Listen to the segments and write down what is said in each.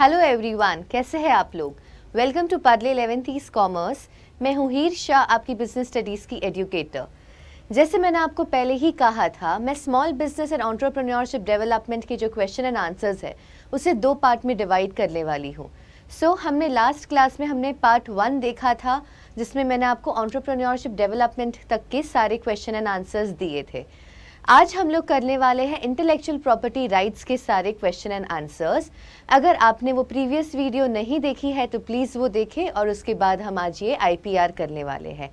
Hello everyone, कैसे हैं आप लोग। Welcome to Parle 11th commerce. मैं हूँ हीर शाह, आपकी बिजनेस स्टडीज़ की एजुकेटर। जैसे मैंने आपको पहले ही कहा था, मैं small business and entrepreneurship development के जो क्वेश्चन एंड आंसर्स है उसे 2 पार्ट में डिवाइड करने वाली हूँ। हमने लास्ट क्लास में हमने पार्ट 1 देखा था, जिसमें मैंने आपको एंटरप्रेन्योरशिप डेवलपमेंट तक के सारे क्वेश्चन एंड आंसर्स दिए थे। आज हम लोग करने वाले हैं इंटेलेक्चुअल प्रॉपर्टी राइट्स के सारे क्वेश्चन एंड आंसर्स। अगर आपने वो प्रीवियस वीडियो नहीं देखी है तो प्लीज़ वो देखें, और उसके बाद हम आज ये IPR करने वाले हैं।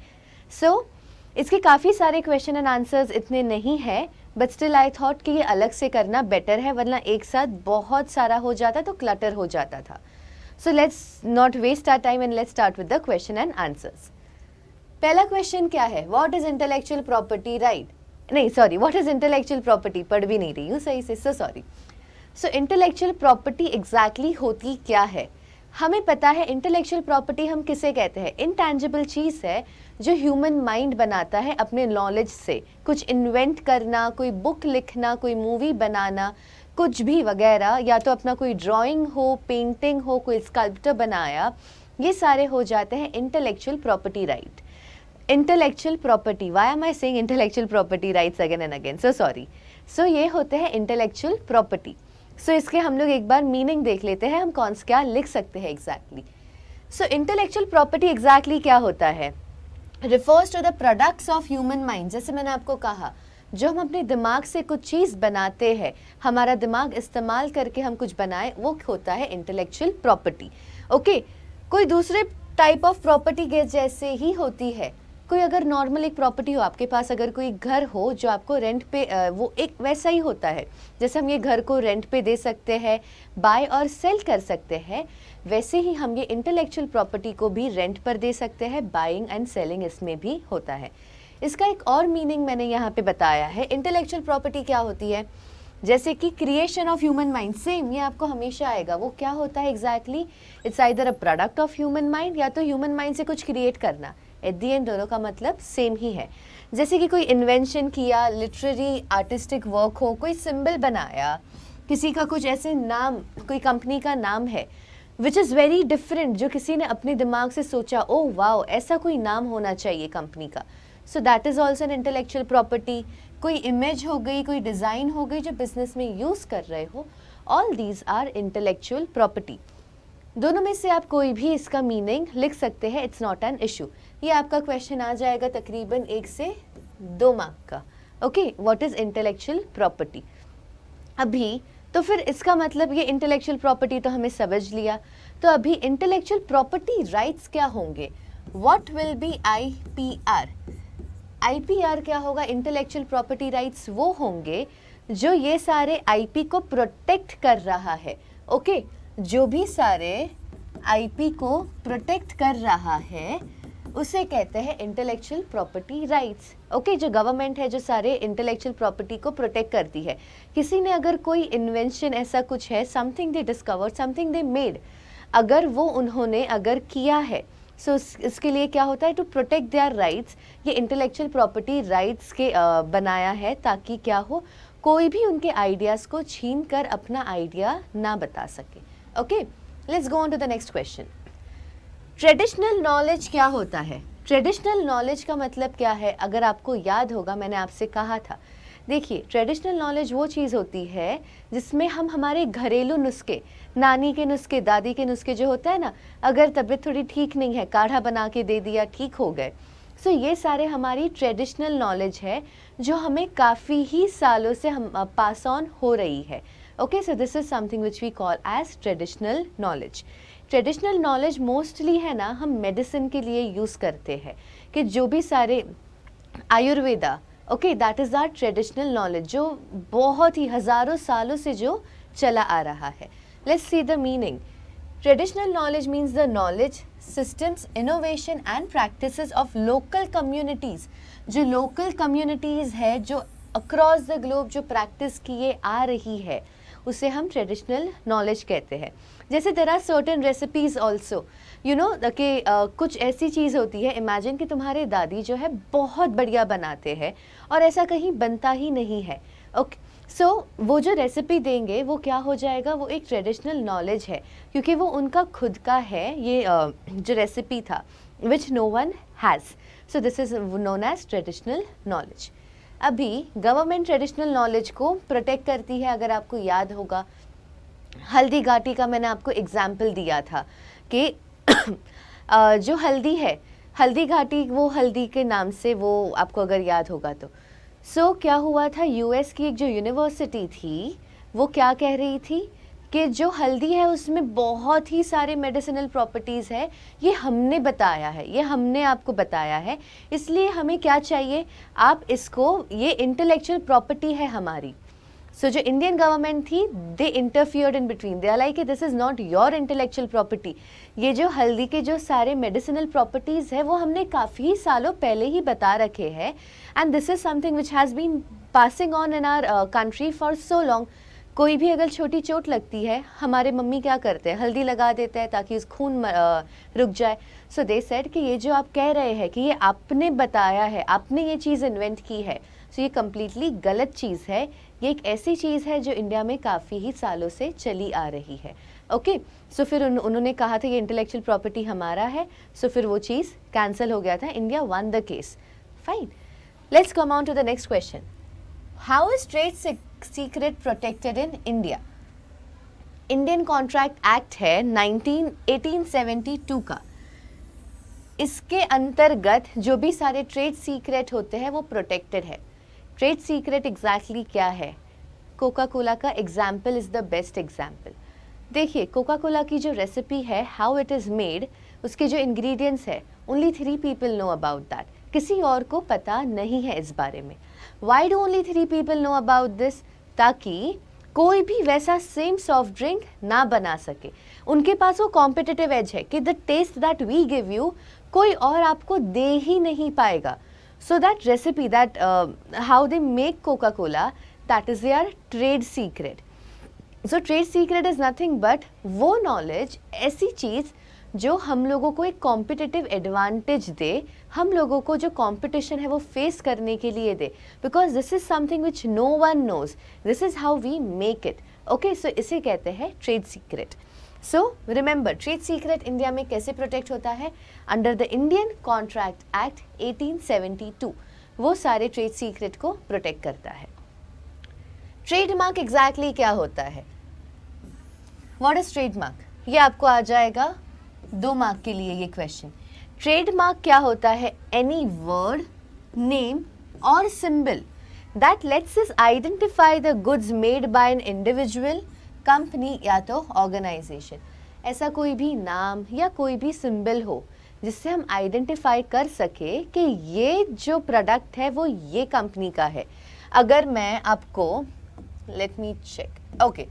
इसके काफ़ी सारे क्वेश्चन एंड आंसर्स इतने नहीं है, बट स्टिल आई थॉट कि ये अलग से करना बेटर है, वरना एक साथ बहुत सारा हो जाता तो क्लटर हो जाता था। So let's not waste our time and let's start with the question and answers. पहला क्वेश्चन क्या है, what is intellectual property right, नहीं sorry, what is intellectual property, पढ़ भी नहीं रही हूँ सही से, so sorry. Intellectual property exactly होती क्या है। हमें पता है इंटेलेक्चुअल प्रॉपर्टी हम किसे कहते हैं। इनटैंजिबल चीज़ है जो ह्यूमन माइंड बनाता है अपने नॉलेज से, कुछ इन्वेंट करना, कोई बुक लिखना, कोई मूवी बनाना, कुछ भी वगैरह, या तो अपना कोई ड्राइंग हो, पेंटिंग हो, कोई स्कल्पचर बनाया, ये सारे हो जाते हैं intellectual property right. Intellectual property, why am I saying intellectual property rights again and again, so sorry. ये होते हैं इंटेलेक्चुअल प्रॉपर्टी। इसके हम लोग एक बार मीनिंग देख लेते हैं, हम कौन सा क्या लिख सकते हैं एग्जैक्टली। इंटेलेक्चुअल प्रॉपर्टी एग्जैक्टली क्या होता है, refers to the products of human mind. जैसे मैंने आपको कहा, जो हम अपने दिमाग से कुछ चीज़ बनाते हैं, हमारा दिमाग इस्तेमाल करके हम कुछ बनाए, वो होता है इंटेलेक्चुअल प्रॉपर्टी। ओके, कोई दूसरे टाइप ऑफ प्रॉपर्टी के जैसे ही होती है। कोई अगर नॉर्मल एक प्रॉपर्टी हो आपके पास, अगर कोई घर हो जो आपको रेंट पे, वो एक वैसा ही होता है। जैसे हम ये घर को रेंट पे दे सकते हैं, बाय और सेल कर सकते हैं, वैसे ही हम ये इंटेलेक्चुअल प्रॉपर्टी को भी रेंट पर दे सकते हैं, बाइंग एंड सेलिंग इसमें भी होता है। इसका एक और मीनिंग मैंने यहाँ पे बताया है। इंटेलेक्चुअल प्रॉपर्टी क्या होती है, जैसे कि creation of human mind, same ये आपको हमेशा आएगा। वो क्या होता है exactly, it's either a product of human mind या तो ह्यूमन माइंड से कुछ क्रिएट करना। एट दी एंड दोनों का मतलब सेम ही है। जैसे कि कोई इन्वेंशन किया, लिटरेरी आर्टिस्टिक वर्क हो, कोई सिंबल बनाया, किसी का कुछ ऐसे नाम, कोई कंपनी का नाम है विच इज़ वेरी डिफरेंट, जो किसी ने अपने दिमाग से सोचा, ओ वाओ ऐसा कोई नाम होना चाहिए कंपनी का, सो that is also an intellectual property. कोई इमेज हो गई, कोई डिज़ाइन हो गई जो बिजनेस में यूज़ कर रहे हो, all these are intellectual property. दोनों में से आप कोई भी इसका मीनिंग लिख सकते हैं, इट्स नॉट एन इशू। ये आपका क्वेश्चन आ जाएगा तकरीबन 1 से 2 मार्क का। Okay, what is intellectual property. अभी तो फिर इसका मतलब ये इंटेलेक्चुअल प्रॉपर्टी तो हमें समझ लिया, तो अभी इंटेलेक्चुअल प्रॉपर्टी राइट्स क्या होंगे, what will be IPR। IPR क्या होगा, इंटेलेक्चुअल प्रॉपर्टी राइट्स वो होंगे जो ये सारे IP को प्रोटेक्ट कर रहा है। ओके, जो भी सारे IP को प्रोटेक्ट कर रहा है उसे कहते हैं इंटेलेक्चुअल प्रॉपर्टी राइट्स। ओके, जो गवर्नमेंट है जो सारे इंटेलेक्चुअल प्रॉपर्टी को प्रोटेक्ट करती है। किसी ने अगर कोई इन्वेंशन ऐसा कुछ है, something they discover, something they made, अगर वो उन्होंने अगर किया है, इसके लिए क्या होता है, टू प्रोटेक्ट देयर राइट्स। ये इंटेलेक्चुअल प्रॉपर्टी राइट्स के बनाया है, ताकि क्या हो, कोई भी उनके आइडियाज़ को छीन कर अपना आइडिया ना बता सके। Okay, let's go on to the next question. Traditional knowledge क्या होता है। ट्रेडिशनल नॉलेज का मतलब क्या है, अगर आपको याद होगा मैंने आपसे कहा था, देखिए ट्रेडिशनल नॉलेज वो चीज़ होती है जिसमें हम हमारे घरेलू नुस्खे, नानी के नुस्खे, दादी के नुस्खे जो होता है ना, अगर तबीयत थोड़ी ठीक नहीं है, काढ़ा बना के दे दिया, ठीक हो गए। ये सारे हमारी ट्रेडिशनल नॉलेज है जो हमें काफ़ी ही सालों से हम पास ऑन हो रही है। Okay, so this is something which we call as traditional knowledge. Traditional knowledge mostly है ना, हम मेडिसिन के लिए यूज़ करते हैं, कि जो भी सारे Ayurveda, okay, that is are traditional knowledge, जो बहुत ही हज़ारों सालों से जो चला आ रहा है। Let's see the meaning. Traditional knowledge means the knowledge, systems, innovation and practices of local communities. जो लोकल कम्युनिटीज़ है, जो अक्रॉस द ग्लोब जो प्रैक्टिस किए आ रही है, उसे हम ट्रेडिशनल नॉलेज कहते हैं। जैसे there are certain recipes also, you know कि कुछ ऐसी चीज़ होती है, इमेजिन कि तुम्हारे दादी जो है बहुत बढ़िया बनाते हैं और ऐसा कहीं बनता ही नहीं है। ओके, सो वो जो रेसिपी देंगे वो क्या हो जाएगा, वो एक ट्रेडिशनल नॉलेज है, क्योंकि वो उनका खुद का है ये जो रेसिपी था, which no one has. So this is known as traditional knowledge. अभी गवर्नमेंट ट्रेडिशनल नॉलेज को प्रोटेक्ट करती है। अगर आपको याद होगा, हल्दी घाटी का मैंने आपको एग्जाम्पल दिया था कि जो हल्दी है, हल्दी घाटी, वो हल्दी के नाम से वो आपको अगर याद होगा तो। सो क्या हुआ था, यूएस की एक जो यूनिवर्सिटी थी वो क्या कह रही थी कि जो हल्दी है उसमें बहुत ही सारे मेडिसिनल प्रॉपर्टीज़ है, ये हमने बताया है, ये हमने आपको बताया है, इसलिए हमें क्या चाहिए, आप इसको, ये इंटेलेक्चुअल प्रॉपर्टी है हमारी। सो जो इंडियन गवर्नमेंट थी, they interfered in between, they are like this is not your intellectual property. ये जो हल्दी के जो सारे मेडिसिनल प्रॉपर्टीज़ है वो हमने काफ़ी सालों पहले ही बता रखे हैं, and this is something which has been passing on in our country for so long. कोई भी अगर छोटी चोट लगती है, हमारे मम्मी क्या करते हैं, हल्दी लगा देते हैं ताकि उस खून रुक जाए। सो दे सेड कि ये जो आप कह रहे हैं कि ये आपने बताया है, आपने ये चीज़ इन्वेंट की है, सो ये कम्प्लीटली गलत चीज़ है। ये एक ऐसी चीज़ है जो इंडिया में काफ़ी ही सालों से चली आ रही है। ओके, सो फिर उन्होंने कहा था ये इंटेलेक्चुअल प्रॉपर्टी हमारा है, सो फिर वो चीज़ कैंसिल हो गया था, India won the case. Fine, let's come on to the next question. How is trade secret protected in India? Indian contract act है 1872 का। इसके अंतर्गत जो भी सारे ट्रेड सीक्रेट होते हैं वो प्रोटेक्टेड है। ट्रेड सीक्रेट एग्जैक्टली क्या है? कोका कोला का example is the best example. देखिए, कोका कोला की जो रेसिपी है, हाउ इट इज़ मेड, उसके जो इंग्रेडिएंट्स है, only 3 people know about that, किसी और को पता नहीं है इस बारे में। Why do only 3 people know about this? ताकि कोई भी वैसा सेम सॉफ्ट ड्रिंक ना बना सके। उनके पास वो कॉम्पिटिटिव एज है कि the taste that we give you कोई और आपको दे ही नहीं पाएगा। So that recipe, that how they make Coca Cola, that is their trade secret. So trade secret is nothing but वो नॉलेज, ऐसी चीज़ जो हम लोगों को एक कॉम्पिटिटिव एडवांटेज दे, हम लोगों को जो कंपटीशन है वो फेस करने के लिए they, because this is something which no one knows, this is how we make it. Okay, so इसे कहते हैं trade secret. So remember, trade secret India में कैसे प्रोटेक्ट होता है? Under the Indian contract act 1872, वो सारे ट्रेड सीक्रेट को प्रोटेक्ट करता है। ट्रेडमार्क एग्जैक्टली क्या होता है? What is trademark? ये आपको आ जाएगा 2 मार्क के लिए ये क्वेश्चन। ट्रेडमार्क क्या होता है? एनी वर्ड, नेम और symbol that let's us identify the goods made by an individual, company या तो ऑर्गेनाइजेशन। ऐसा कोई भी नाम या कोई भी सिंबल हो जिससे हम आइडेंटिफाई कर सके कि ये जो प्रोडक्ट है वो ये कंपनी का है। अगर मैं आपको, लेट मी चेक, ओके,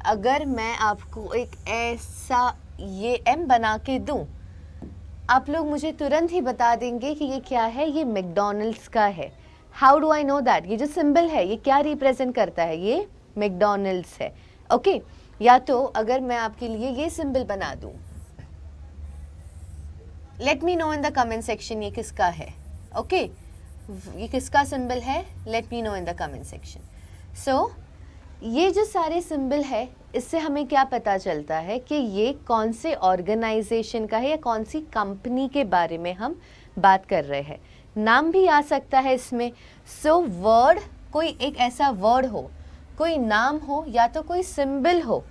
अगर मैं आपको एक ऐसा ये एम बना के दूं, आप लोग मुझे तुरंत ही बता देंगे कि ये क्या है, ये मैकडॉनल्ड्स का है। How do I know that? ये जो सिंबल है ये क्या रिप्रेजेंट करता है? ये मैकडॉनल्ड्स है। ओके, या तो अगर मैं आपके लिए ये सिंबल बना दूं, let me know in the comment section ये किसका है। ओके, ये किसका सिंबल है? Let me know in the comment section. So ये जो सारे सिंबल है, इससे हमें क्या पता चलता है कि ये कौन से ऑर्गेनाइजेशन का है या कौन सी कंपनी के बारे में हम बात कर रहे हैं। नाम भी आ सकता है इसमें। सो वर्ड, कोई एक ऐसा वर्ड हो, कोई नाम हो या तो कोई सिंबल हो,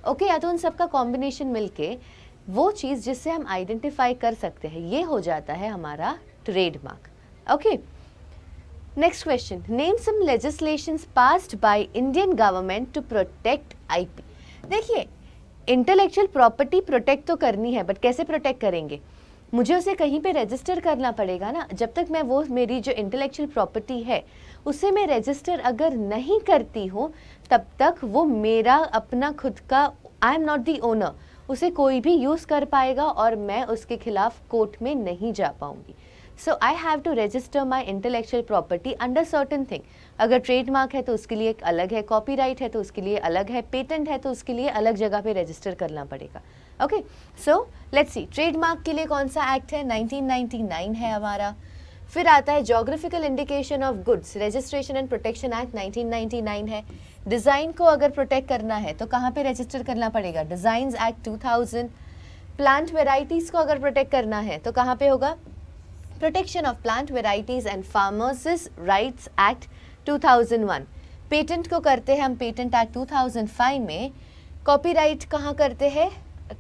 ओके, या तो उन सब का कॉम्बिनेशन मिलके वो चीज़ जिससे हम आइडेंटिफाई कर सकते हैं, ये हो जाता है हमारा trademark. Okay, next question, name some legislations passed by Indian government to protect IP. देखिए, इंटेलेक्चुअल प्रॉपर्टी प्रोटेक्ट तो करनी है, बट कैसे प्रोटेक्ट करेंगे? मुझे उसे कहीं पे रजिस्टर करना पड़ेगा ना। जब तक मैं वो मेरी जो इंटेलेक्चुअल प्रॉपर्टी है उसे मैं रजिस्टर अगर नहीं करती हूँ, तब तक वो मेरा अपना खुद का, I am not the owner, उसे कोई भी यूज़ कर पाएगा और मैं उसके खिलाफ कोर्ट में नहीं जा पाऊँगी। So I have to register my intellectual property under certain thing. अगर ट्रेडमार्क है तो उसके लिए एक अलग है, कॉपीराइट है तो उसके लिए अलग है, पेटेंट है तो उसके लिए अलग जगह पे रजिस्टर करना पड़ेगा। Okay, so let's see, trademark के लिए कौन सा एक्ट है? 1999 है हमारा। फिर आता है geographical indication of goods, registration and protection act 1999 है। डिज़ाइन को अगर प्रोटेक्ट करना है तो कहाँ पे रजिस्टर करना पड़ेगा, डिज़ाइंस एक्ट 2000। प्लांट वेराइटीज़ को अगर प्रोटेक्ट करना है तो कहाँ पे होगा, protection of plant varieties and farmers rights act 2001। Patent को करते हैं हम पेटेंट एक्ट 2005 में। कॉपीराइट कहाँ करते हैं,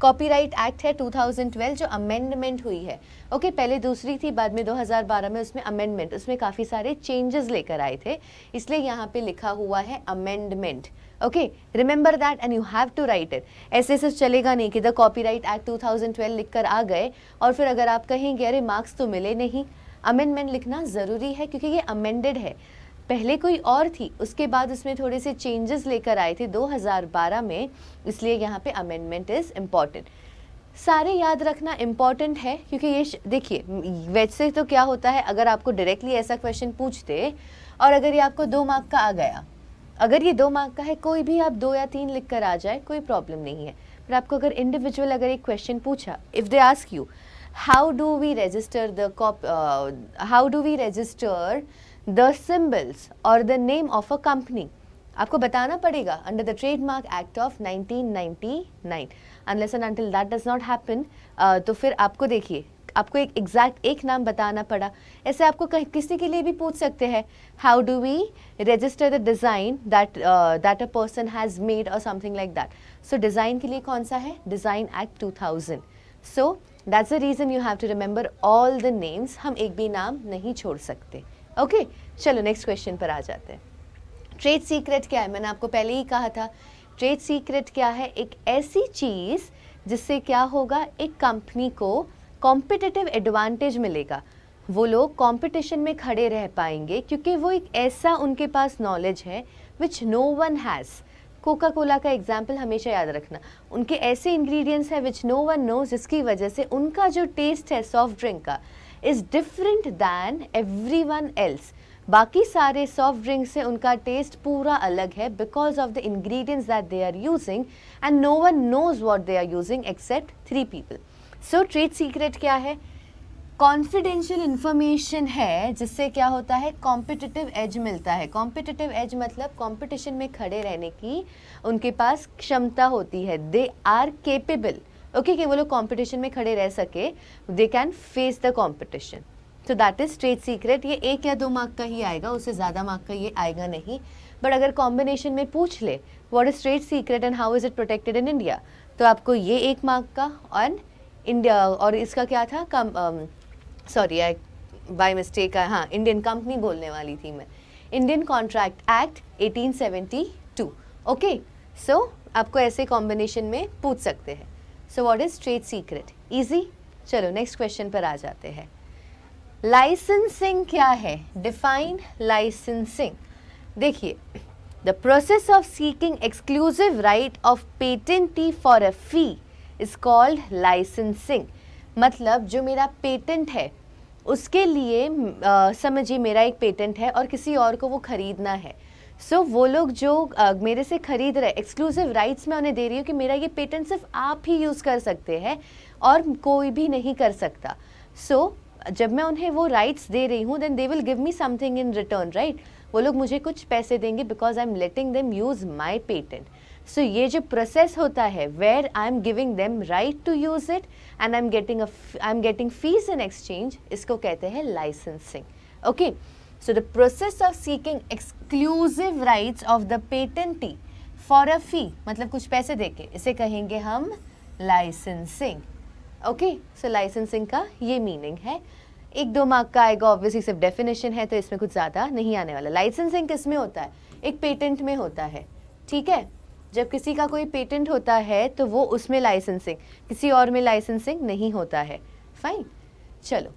कॉपीराइट एक्ट है 2012 जो अमेंडमेंट हुई है। ओके, पहले दूसरी थी, बाद में 2012 में उसमें अमेंडमेंट, उसमें काफ़ी सारे चेंजेस लेकर आए थे, इसलिए यहाँ पे लिखा हुआ है amendment. Okay, remember that and you have to write it. ऐसे सिर्फ चलेगा नहीं कि द कॉपीराइट एक्ट 2012 लिख कर आ गए और फिर अगर आप कहेंगे अरे मार्क्स तो मिले नहीं। अमेंडमेंट लिखना ज़रूरी है क्योंकि ये अमेंडेड है, पहले कोई और थी, उसके बाद उसमें थोड़े से चेंजेस लेकर आए थे 2012 में, इसलिए यहाँ पे अमेंडमेंट इज़ इम्पॉर्टेंट। सारे याद रखना इम्पॉर्टेंट है क्योंकि ये देखिए वैसे तो क्या होता है, अगर आपको डायरेक्टली ऐसा क्वेश्चन पूछते और अगर ये आपको 2 मार्क का आ गया, अगर ये 2 मार्क का है, कोई भी आप 2 या 3 लिख कर आ जाए कोई प्रॉब्लम नहीं है। पर आपको अगर इंडिविजुअल अगर एक क्वेश्चन पूछा, if they ask you how do we register the symbols और the name of a company, आपको बताना पड़ेगा under the trademark act of 1999। Unless and until that does not happen, तो फिर आपको देखिए आपको एक एग्जैक्ट एक नाम बताना पड़ा। ऐसे आपको किसी के लिए भी पूछ सकते हैं, how do we register the design that a person has made और something like that. So design के लिए कौन सा है, design act 2000। So that's the reason you have to remember all the names, हम एक भी नाम नहीं छोड़ सकते। ओके, चलो नेक्स्ट क्वेश्चन पर आ जाते हैं। ट्रेड सीक्रेट क्या है, मैंने आपको पहले ही कहा था। ट्रेड सीक्रेट क्या है, एक ऐसी चीज़ जिससे क्या होगा, एक कंपनी को कॉम्पिटिटिव एडवांटेज मिलेगा, वो लोग कंपटीशन में खड़े रह पाएंगे क्योंकि वो एक ऐसा उनके पास नॉलेज है which no one has. Coca Cola का एग्जाम्पल हमेशा याद रखना, उनके ऐसे इंग्रेडिएंट्स हैं विच नो वन नोज, जिसकी वजह से उनका जो टेस्ट है सॉफ्ट ड्रिंक का is different than everyone else. बाकी सारे सॉफ्ट ड्रिंक से उनका टेस्ट पूरा अलग है because of the ingredients that they are using and no one knows what they are using except 3 people. So trade secret क्या है, कॉन्फिडेंशियल इंफॉर्मेशन है जिससे क्या होता है, कॉम्पिटिटिव एज मिलता है। कॉम्पिटिटिव एज मतलब कॉम्पिटिशन में खड़े रहने की उनके पास क्षमता होती है, दे आर केपेबल। ओके, कि वो लोग कॉम्पिटिशन में खड़े रह सके, they can face the competition. तो दैट इज ट्रेड सीक्रेट। ये 1 या 2 मार्क का ही आएगा, उससे ज़्यादा मार्क का ये आएगा नहीं। बट अगर कॉम्बिनेशन में पूछ ले what is trade secret and how is it protected in India, तो आपको ये 1 मार्क का और इंडिया, और इसका क्या था, सॉरी आई बाय मिस्टेक, हाँ इंडियन कंपनी बोलने वाली थी मैं, Indian contract act 1872। Okay, so आपको ऐसे कॉम्बिनेशन में पूछ सकते हैं। So what is trade secret, easy. चलो नेक्स्ट क्वेश्चन पर आ जाते हैं। लाइसेंसिंग क्या है, डिफाइन लाइसेंसिंग। देखिए, the process of seeking exclusive right of patentee for a fee is called licensing. मतलब जो मेरा पेटेंट है उसके लिए समझिए मेरा एक पेटेंट है और किसी और को वो खरीदना है। सो वो लोग जो मेरे से खरीद रहे, एक्सक्लूसिव राइट्स मैं उन्हें दे रही हूँ कि मेरा ये पेटेंट सिर्फ आप ही यूज़ कर सकते हैं और कोई भी नहीं कर सकता। सो जब मैं उन्हें वो राइट्स दे रही हूँ, then they will give me something in return, right. वो लोग मुझे कुछ पैसे देंगे because I am letting them use my patent. So ये जो प्रोसेस होता है where I am giving them right to use it and I am getting fees in exchange, इसको कहते हैं licensing. Okay, so the process of seeking exclusive rights of the patentee for a fee, मतलब कुछ पैसे देके, इसे कहेंगे हम लाइसेंसिंग। ओके, सो लाइसेंसिंग का ये मीनिंग है। 1-2 मार्क का आएगा, ऑब्वियसली सिर्फ डेफिनेशन है तो इसमें कुछ ज़्यादा नहीं आने वाला। लाइसेंसिंग किस में होता है, एक पेटेंट में होता है, ठीक है। जब किसी का कोई पेटेंट होता है तो वो उसमें लाइसेंसिंग, किसी और में लाइसेंसिंग नहीं होता है। फाइन, चलो,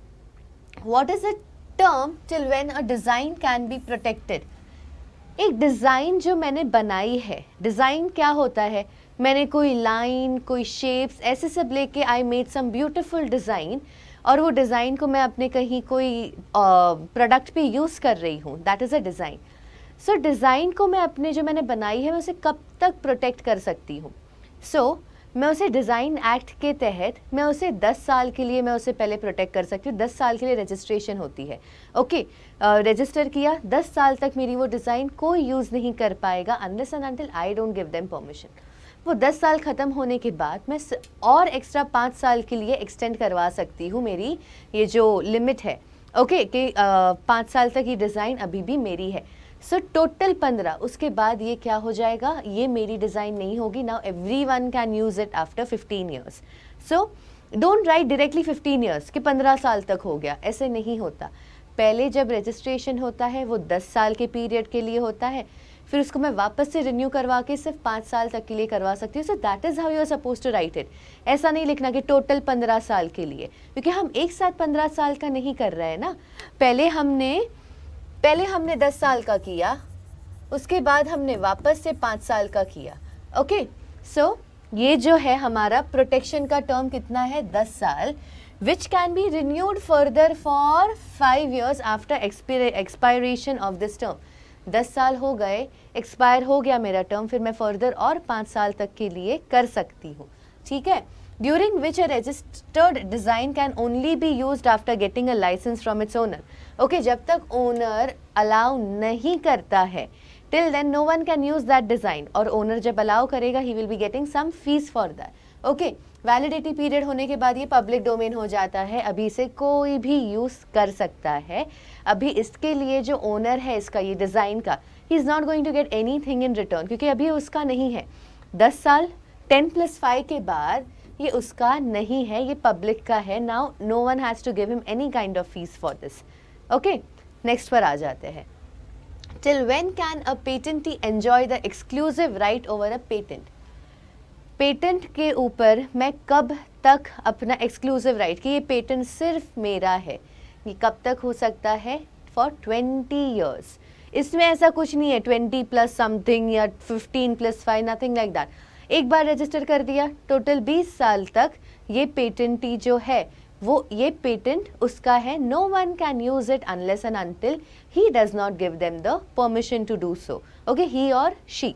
what is the term till when a design can be protected. एक डिज़ाइन जो मैंने बनाई है, डिज़ाइन क्या होता है, मैंने कोई लाइन, कोई शेप्स ऐसे सब लेके I made some beautiful design और वो डिज़ाइन को मैं अपने कहीं कोई प्रोडक्ट पे यूज़ कर रही हूँ, that is a design. So design को मैं अपने जो मैंने बनाई है मैं उसे कब तक प्रोटेक्ट कर सकती हूँ। सो मैं उसे डिज़ाइन एक्ट के तहत मैं उसे 10 साल के लिए मैं उसे पहले प्रोटेक्ट कर सकती हूँ। 10 साल के लिए रजिस्ट्रेशन होती है। ओके, रजिस्टर किया, 10 साल तक मेरी वो डिज़ाइन कोई यूज़ नहीं कर पाएगा unless and until I don't give them permission. वो 10 साल ख़त्म होने के बाद मैं और एक्स्ट्रा 5 साल के लिए एक्सटेंड करवा सकती हूँ मेरी ये जो लिमिट है। ओके, कि 5 साल तक ये डिज़ाइन अभी भी मेरी है। So total 15। उसके बाद ये क्या हो जाएगा, ये मेरी डिज़ाइन नहीं होगी। Now everyone can use it after 15 years. So don't write directly 15 years कि 15 साल तक हो गया, ऐसे नहीं होता। पहले जब रजिस्ट्रेशन होता है वो 10 साल के पीरियड के लिए होता है, फिर उसको मैं वापस से रिन्यू करवा के सिर्फ 5 साल तक के लिए करवा सकती हूँ। So that is how you are suppose to write it. ऐसा नहीं लिखना कि टोटल 15 साल के लिए, क्योंकि हम एक साथ 15 साल का नहीं कर रहे हैं ना। पहले हमने 10 साल का किया, उसके बाद हमने वापस से 5 साल का किया। ओके, सो ये जो है हमारा प्रोटेक्शन का टर्म कितना है, 10 साल, which can be renewed further for 5 years after expiration of this term. 10 साल हो गए, एक्सपायर हो गया मेरा टर्म, फिर मैं फर्दर और 5 साल तक के लिए कर सकती हूँ। ठीक है, during which a registered design can only be used after getting a licence from its owner. Okay, जब तक ओनर अलाउ नहीं करता है, till then no one can use that design. और ओनर जब अलाउ करेगा he will be getting some fees for that. Okay, validity period होने के बाद ये पब्लिक डोमेन हो जाता है, अभी इसे कोई भी यूज़ कर सकता है। अभी इसके लिए जो ओनर है इसका, ये डिज़ाइन का, he is not going to get anything in return, क्योंकि अभी उसका नहीं है। 10 साल 10+5 के बाद ये उसका नहीं है, ये पब्लिक का है। Now no one has to give him any kind of fees for this. Okay, next पर आ जाते हैं। Till when can a patentee enjoy the exclusive right over a patent. Patent के ऊपर मैं कब तक अपना एक्सक्लूसिव राइट, कि ये पेटेंट सिर्फ मेरा है, ये कब तक हो सकता है, फॉर 20 years। इसमें ऐसा कुछ नहीं है 20 प्लस समथिंग या 15+5, नथिंग लाइक दैट। एक बार रजिस्टर कर दिया, टोटल 20 साल तक ये पेटेंटी जो है वो ये पेटेंट उसका है। No one can use it unless and until he does not give them the permission to do so. Okay, he और शी।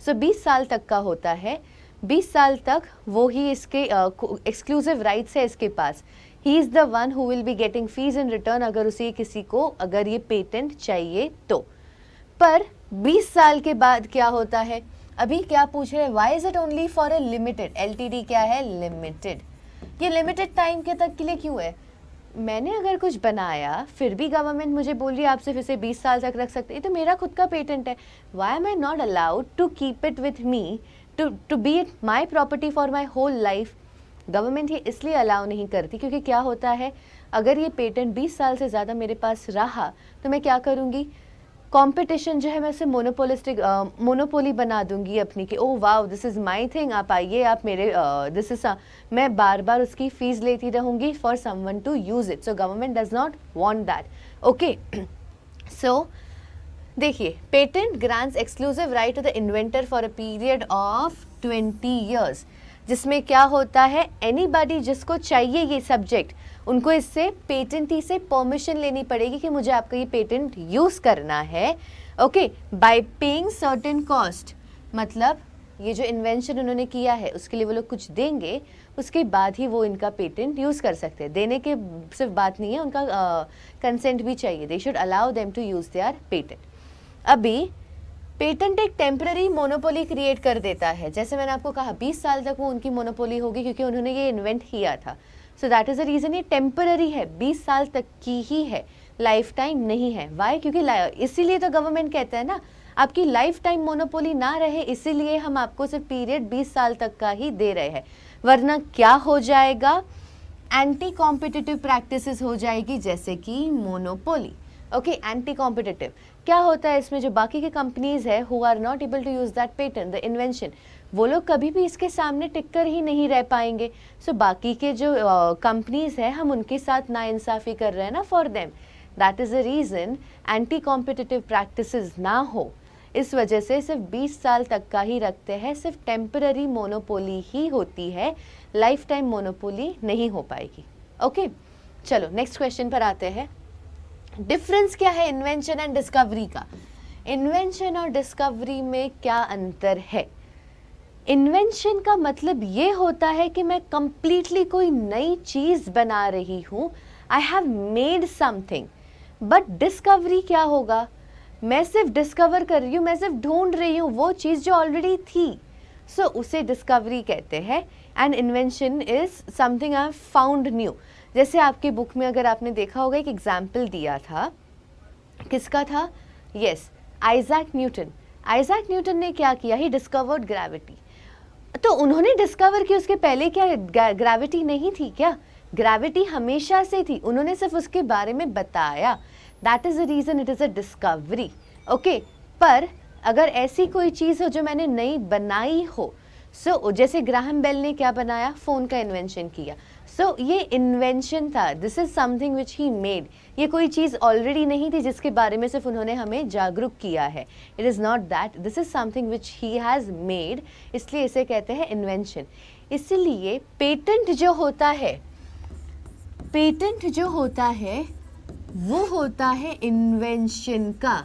सो 20 साल तक का होता है। 20 साल तक वो ही इसके एक्सक्लूसिव राइट्स है इसके पास। He is the one who will be getting fees in return, अगर उसे किसी को अगर ये पेटेंट चाहिए तो। पर 20 साल के बाद क्या होता है, अभी क्या पूछ रहे हैं, why is it only for a limited, LTD क्या है, लिमिटेड। ये लिमिटेड टाइम के तक के लिए क्यों है? मैंने अगर कुछ बनाया फिर भी गवर्नमेंट मुझे बोल रही है आप सिर्फ इसे 20 साल तक रख सकते हैं, तो मेरा खुद का पेटेंट है। Why am I not allowed to keep it with me, to be it my property for my whole life. Government ये इसलिए अलाउ नहीं करती क्योंकि क्या होता है, अगर ये पेटेंट 20 साल से ज़्यादा मेरे पास रहा तो मैं क्या करूँगी, कंपटीशन जो है मैं उसे मोनोपोली बना दूंगी अपनी, कि oh wow this is my thing, आप आइए, आप मेरे दिस इज, मैं बार बार उसकी फीस लेती रहूँगी for someone to use it. So government does not want that. Okay, so देखिए, patent grants exclusive right to the inventor for a period of 20 years, जिसमें क्या होता है, एनीबॉडी जिसको चाहिए ये सब्जेक्ट, उनको इससे पेटेंटी से परमिशन लेनी पड़ेगी कि मुझे आपका ये पेटेंट यूज़ करना है। Okay, bye paying certain cost, मतलब ये जो इन्वेंशन उन्होंने किया है उसके लिए वो लोग कुछ देंगे, उसके बाद ही वो इनका पेटेंट यूज़ कर सकते हैं। देने के सिर्फ बात नहीं है, उनका कंसेंट भी चाहिए। They should allow them to use their patent. अभी पेटेंट एक टेम्पररी मोनोपोली क्रिएट कर देता है। जैसे मैंने आपको कहा 20 साल तक वो उनकी मोनोपोली होगी क्योंकि उन्होंने ये इन्वेंट किया था। सो दैट इज़ द रीज़न ये टेम्पररी है, 20 साल तक की ही है, लाइफ टाइम नहीं है। वाई? क्योंकि इसीलिए तो गवर्नमेंट कहता है ना, आपकी लाइफ टाइम मोनोपोली ना रहे, इसीलिए हम आपको सिर्फ पीरियड 20 साल तक का ही दे रहे हैं। वरना क्या हो जाएगा, एंटी कॉम्पिटिटिव प्रैक्टिसेस हो जाएगी, जैसे कि मोनोपोली। ओके, एंटी कॉम्पिटिटिव क्या होता है, इसमें जो बाकी की कंपनीज है who are not able to use that patent, the invention, वो लोग कभी भी इसके सामने टिककर ही नहीं रह पाएंगे। सो बाकी के जो कंपनीज है हम उनके साथ नाइंसाफ़ी कर रहे हैं ना for them. That is the reason anti competitive practices ना हो, इस वजह से सिर्फ 20 साल तक का ही रखते हैं। सिर्फ टेम्पररी मोनोपोली ही होती है, लाइफ टाइम मोनोपोली नहीं हो पाएगी। ओके, चलो नेक्स्ट क्वेश्चन पर आते हैं। डिफरेंस क्या है इन्वेंशन एंड डिस्कवरी का? इन्वेंशन और डिस्कवरी में क्या अंतर है? इन्वेंशन का मतलब ये होता है कि मैं कंप्लीटली कोई नई चीज बना रही हूँ, I have made something. But discovery क्या होगा, मैं सिर्फ डिस्कवर कर रही हूँ, मैं सिर्फ ढूंढ रही हूँ वो चीज़ जो ऑलरेडी थी। सो उसे डिस्कवरी कहते हैं। And invention is something I have found new. जैसे आपके बुक में अगर आपने देखा होगा, एक एग्जाम्पल दिया था, किसका था? Yes, Isaac Newton. Isaac Newton ने क्या किया? He discovered gravity. तो उन्होंने डिस्कवर की, उसके पहले क्या ग्रेविटी नहीं थी क्या? ग्रेविटी हमेशा से थी, उन्होंने सिर्फ उसके बारे में बताया। That is the reason it is a discovery. Okay, पर अगर ऐसी कोई चीज़ हो जो मैंने नई बनाई हो, सो जैसे ग्राहम बेल ने क्या बनाया? फ़ोन का इन्वेंशन किया। सो ये इन्वेंशन था, this is something which he made. ये कोई चीज़ ऑलरेडी नहीं थी जिसके बारे में सिर्फ उन्होंने हमें जागरूक किया है। It is not that, this is something which he has made, इसलिए इसे कहते हैं इन्वेंशन। इसीलिए पेटेंट जो होता है, पेटेंट जो होता है वो होता है इन्वेंशन का,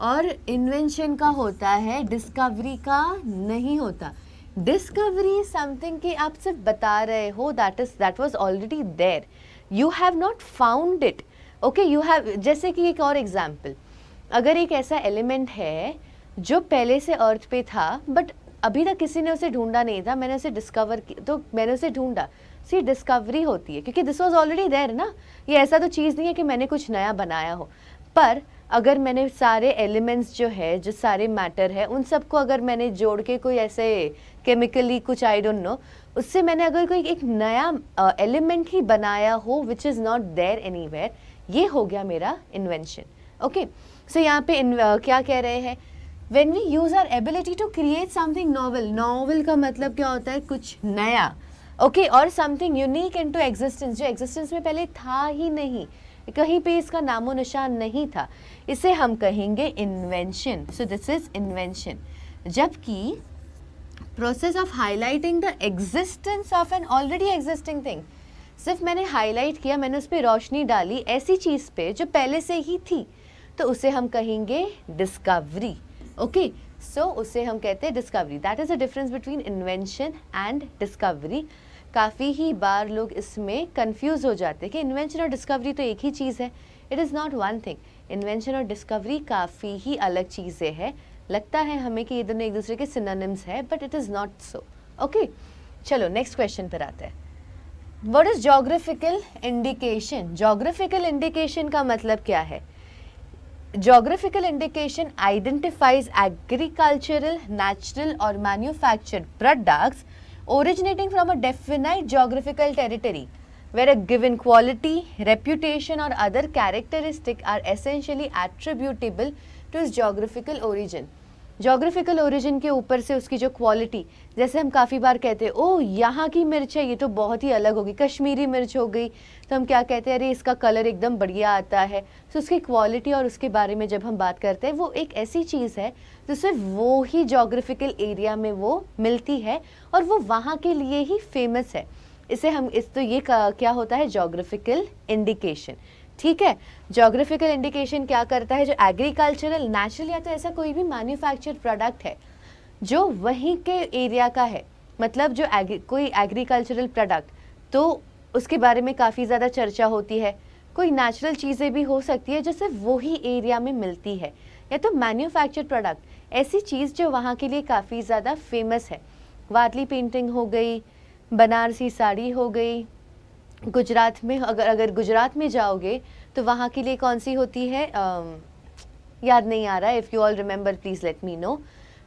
और इन्वेंशन का होता है, डिस्कवरी का नहीं होता। डिस्कवरी समथिंग कि आप सिर्फ बता रहे हो, that was already there, you have not found it. Okay, you have, जैसे कि एक और एग्जांपल, अगर एक ऐसा एलिमेंट है जो पहले से अर्थ पे था बट अभी तक किसी ने उसे ढूंढा नहीं था, मैंने उसे डिस्कवर किया, तो मैंने उसे ढूंढा, सी डिस्कवरी होती है, क्योंकि दिस वाज ऑलरेडी देयर ना। ये ऐसा तो चीज़ नहीं है कि मैंने कुछ नया बनाया हो। पर अगर मैंने सारे एलिमेंट्स जो है, जो सारे मैटर है, उन सबको अगर मैंने जोड़ के कोई ऐसे केमिकली कुछ, आई डोंट नो, उससे मैंने अगर कोई एक नया एलिमेंट ही बनाया हो which is not there anywhere, ये हो गया मेरा इन्वेंशन। ओके, सो यहाँ पे क्या कह रहे हैं? When we use our ability to create something novel, novel का मतलब क्या होता है? कुछ नया। ओके, और something unique into existence, जो existence में पहले था ही नहीं, कहीं पे इसका नामो निशान नहीं था, इसे हम कहेंगे invention. So this is invention. जबकि process of highlighting the existence of an already existing thing, सिर्फ मैंने हाईलाइट किया, मैंने उस पर रोशनी डाली ऐसी चीज़ पे जो पहले से ही थी, तो उसे हम कहेंगे डिस्कवरी। ओके, सो उसे हम कहते हैं discovery. That is the difference between invention and discovery. काफ़ी ही बार लोग इसमें कंफ्यूज हो जाते हैं कि इन्वेंशन और डिस्कवरी तो एक ही चीज़ है। It is not one thing. Invention और डिस्कवरी काफ़ी ही अलग चीज़ें हैं। लगता है हमें कि ये दोनों एक दूसरे के सिनोनिम्स है, but it is not so. Okay, चलो नेक्स्ट क्वेश्चन पर आते हैं। What is geographical indication? Geographical indication का मतलब क्या है? Geographical indication identifies agricultural, natural or manufactured products originating from a definite geographical territory where a given quality, reputation or other characteristic are essentially attributable to its geographical origin. Geographical origin के ऊपर से उसकी जो quality, जैसे हम काफ़ी बार कहते हैं ओ यहाँ की मिर्च है, ये तो बहुत ही अलग होगी, कश्मीरी मिर्च हो गई, तो हम क्या कहते हैं? अरे इसका कलर एकदम बढ़िया आता है। तो उसकी क्वालिटी और उसके बारे में जब हम बात करते हैं, वो एक ऐसी चीज़ है जो सिर्फ वो ही जोग्राफिकल एरिया में वो मिलती है और वो वहाँ के लिए ही फेमस है। इसे हम तो ये क्या होता है? Geographical indication. ठीक है, जोग्राफिकल इंडिकेशन क्या करता है? जो एग्रीकल्चरल, नेचुरल या तो ऐसा कोई भी मैन्युफैक्चर्ड प्रोडक्ट है जो वहीं के एरिया का है, मतलब जो कोई एग्रीकल्चरल प्रोडक्ट, तो उसके बारे में काफ़ी ज़्यादा चर्चा होती है। कोई नेचुरल चीज़ें भी हो सकती है जो सिर्फ वही एरिया में मिलती है, या तो मैन्युफैक्चर्ड प्रोडक्ट, ऐसी चीज़ जो वहाँ के लिए काफ़ी ज़्यादा फेमस है। वारली पेंटिंग हो गई, बनारसी साड़ी हो गई, गुजरात में अगर गुजरात में जाओगे तो वहाँ के लिए कौन सी होती है? याद नहीं आ रहा है। If you all remember please let me know.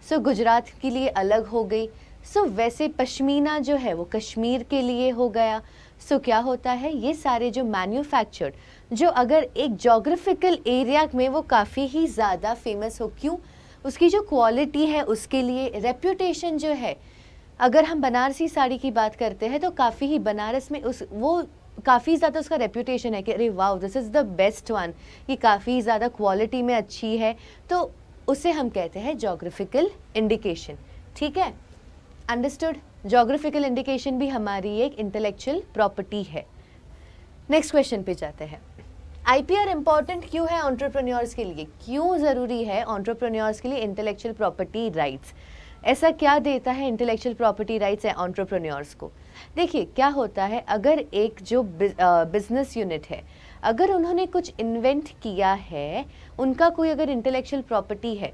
So Gujarat के लिए अलग हो गई। सो वैसे पश्मीना जो है वो कश्मीर के लिए हो गया। सो क्या होता है? ये सारे जो मैन्युफैक्चर्ड, जो अगर एक जोग्राफिकल एरिया में वो काफ़ी ही ज़्यादा फेमस हो, क्यों? उसकी जो क्वालिटी है उसके लिए, रेप्यूटेशन जो है, अगर हम बनारसी साड़ी की बात करते हैं तो काफ़ी ही बनारस में वो काफ़ी ज़्यादा उसका रेप्यूटेशन है कि अरे wow this is the best one, ये काफ़ी ज़्यादा क्वालिटी में अच्छी है, तो उसे हम कहते हैं जोग्राफिकल इंडिकेशन। ठीक है, अंडरस्टूड? जोग्राफिकल इंडिकेशन भी हमारी एक इंटेलेक्चुअल प्रॉपर्टी है। नेक्स्ट क्वेश्चन पे जाते हैं। IPR इम्पॉर्टेंट क्यों है एंटरप्रेन्योर्स के लिए? क्यों ज़रूरी है एंटरप्रेन्योर्स के लिए इंटेलेक्चुअल प्रॉपर्टी राइट्स? ऐसा क्या देता है इंटेलेक्चुअल प्रॉपर्टी राइट्स एंटरप्रेन्योर्स को? देखिए क्या होता है, अगर एक जो बिजनेस यूनिट है, अगर उन्होंने कुछ इन्वेंट किया है, उनका कोई अगर इंटेलेक्चुअल प्रॉपर्टी है,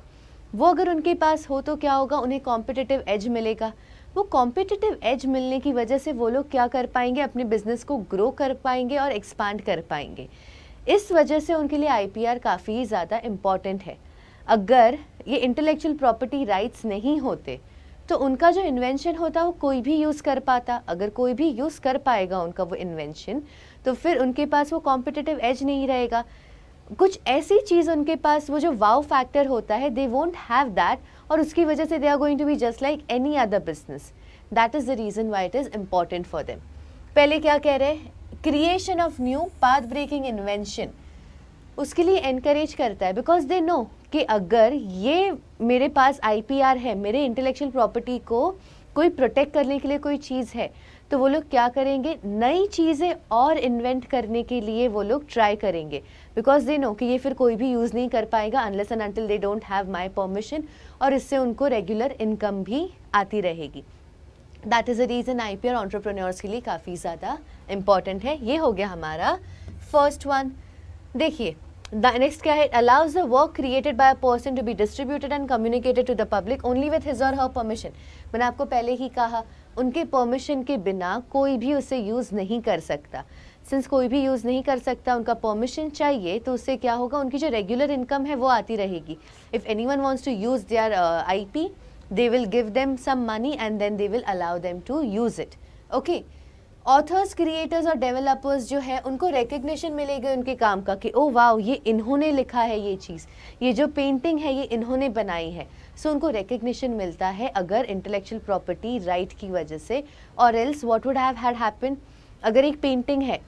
वो अगर उनके पास हो तो क्या होगा, उन्हें कॉम्पिटिटिव एज मिलेगा। वो कॉम्पिटिटिव एज मिलने की वजह से वो लोग क्या कर पाएंगे, अपने बिजनेस को ग्रो कर पाएंगे और एक्सपांड कर पाएंगे। इस वजह से उनके लिए आईपीआर काफ़ी ज़्यादा इम्पॉर्टेंट है। अगर ये इंटेलेक्चुअल प्रॉपर्टी राइट्स नहीं होते तो उनका जो इन्वेंशन होता वो कोई भी यूज़ कर पाता। अगर कोई भी यूज़ कर पाएगा उनका वो इन्वेंशन, तो फिर उनके पास वो कॉम्पिटिटिव एज नहीं रहेगा। कुछ ऐसी चीज़ उनके पास, वो जो वाव फैक्टर होता है, दे वोंट हैव दैट, और उसकी वजह से they are going to be just like any other business. That is the reason why it is important for them. पहले क्या कह रहे हैं, creation of new path breaking invention उसके लिए एनकरेज करता है, बिकॉज दे नो कि अगर ये मेरे पास आईपीआर है, मेरे इंटेलेक्चुअल प्रॉपर्टी को कोई प्रोटेक्ट करने के लिए कोई चीज़ है, तो वो लोग क्या करेंगे, नई चीज़ें और इन्वेंट करने के लिए वो लोग ट्राई करेंगे, बिकॉज दे नो कि ये फिर कोई भी यूज़ नहीं कर पाएगा unless and until they don't have my permission, और इससे उनको रेगुलर इनकम भी आती रहेगी। That is a reason IPR entrepreneurs के लिए काफ़ी ज़्यादा इम्पॉर्टेंट है। ये हो गया हमारा फर्स्ट वन। देखिए नेक्स्ट क्या है, allows the work created by a person to be distributed and communicated to the public only with his or her permission. मैंने आपको पहले ही कहा, उनके परमिशन के बिना कोई भी उसे यूज़ नहीं कर सकता। सिंस कोई भी यूज़ नहीं कर सकता, उनका परमिशन चाहिए, तो उससे क्या होगा, उनकी जो रेगुलर इनकम है वो आती रहेगी। If anyone wants to use their IP, they will give them some money and then they will allow them to use it. Okay, authors, creators और डेवलपर्स जो है उनको रिकग्निशन मिलेगी उनके काम का कि ओ वाओ, ये इन्होंने लिखा है, ये चीज़, ये जो पेंटिंग है ये इन्होंने बनाई है। सो उनको रिकग्निशन मिलता है अगर इंटेलेक्चुअल प्रॉपर्टी राइट की वजह से। और else what would have had happen, अगर एक पेंटिंग है